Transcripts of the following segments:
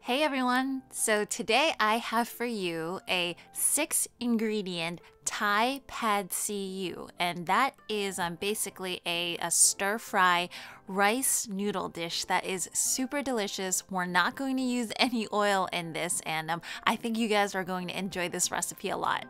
Hey everyone! So today I have for you a 6-ingredient Thai pad see ew, and that is basically a stir-fry rice noodle dish that is super delicious. We're not going to use any oil in this, and I think you guys are going to enjoy this recipe a lot.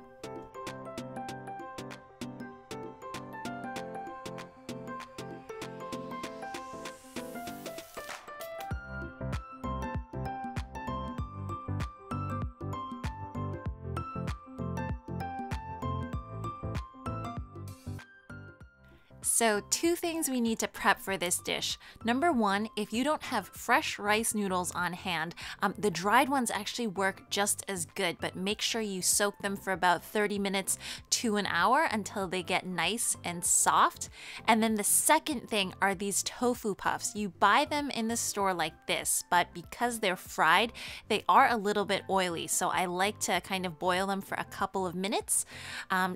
So, two things we need to prep for this dish. Number one, if you don't have fresh rice noodles on hand, the dried ones actually work just as good, but make sure you soak them for about 30 minutes to an hour until they get nice and soft. And then the second thing are these tofu puffs. You buy them in the store like this, but because they're fried, they are a little bit oily. So I like to kind of boil them for a couple of minutes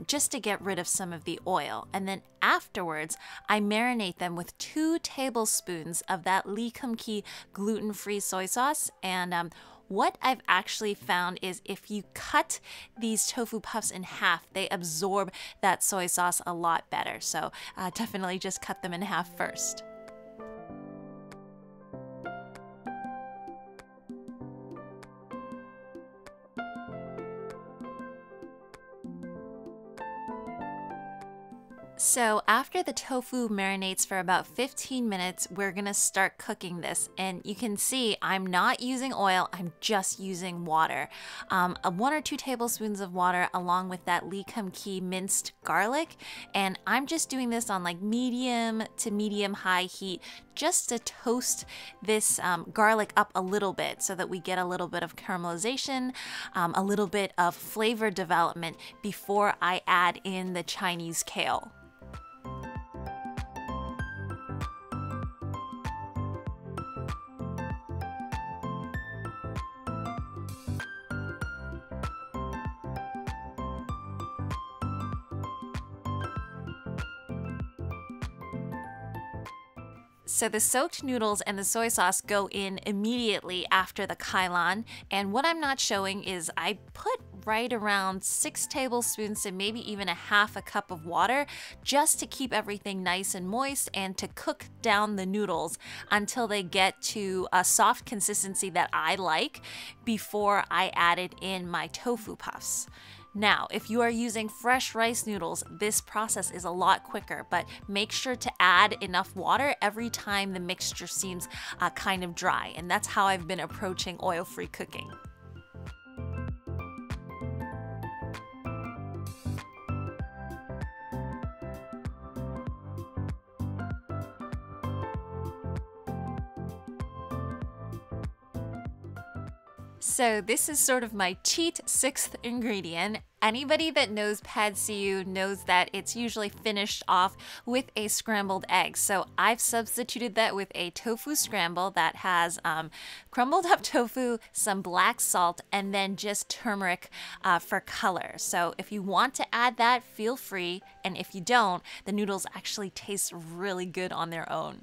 just to get rid of some of the oil. And then afterwards, I marinate them with 2 tablespoons of that Lee Kum Kee gluten-free soy sauce. And what I've actually found is if you cut these tofu puffs in half, they absorb that soy sauce a lot better. So definitely just cut them in half first. So after the tofu marinates for about 15 minutes, we're gonna start cooking this. And you can see I'm not using oil, I'm just using water. 1 or 2 tablespoons of water along with that Lee Kum Kee minced garlic. And I'm just doing this on like medium to medium high heat just to toast this garlic up a little bit so that we get a little bit of caramelization, a little bit of flavor development before I add in the Chinese kale. So the soaked noodles and the soy sauce go in immediately after the kailan, and what I'm not showing is I put right around 6 tablespoons to maybe even a half a cup of water just to keep everything nice and moist and to cook down the noodles until they get to a soft consistency that I like before I added in my tofu puffs. Now, if you are using fresh rice noodles, this process is a lot quicker, but make sure to add enough water every time the mixture seems kind of dry, and that's how I've been approaching oil-free cooking. So this is sort of my cheat 6th ingredient. Anybody that knows pad see ew knows that it's usually finished off with a scrambled egg. So I've substituted that with a tofu scramble that has crumbled up tofu, some black salt, and then just turmeric for color. So if you want to add that, feel free. And if you don't, the noodles actually taste really good on their own.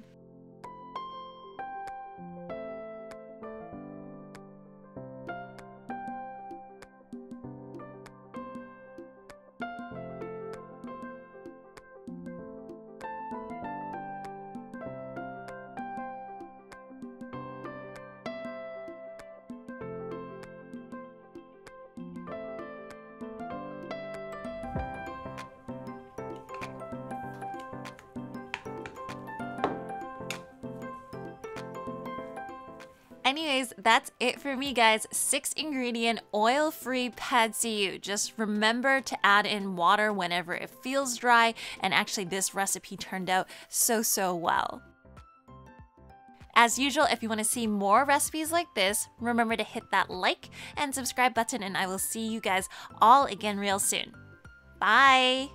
Anyways, that's it for me, guys. 6-ingredient oil-free pad see ew. Just remember to add in water whenever it feels dry, and actually this recipe turned out so well. As usual, if you want to see more recipes like this, remember to hit that like and subscribe button, and I will see you guys all again real soon. Bye!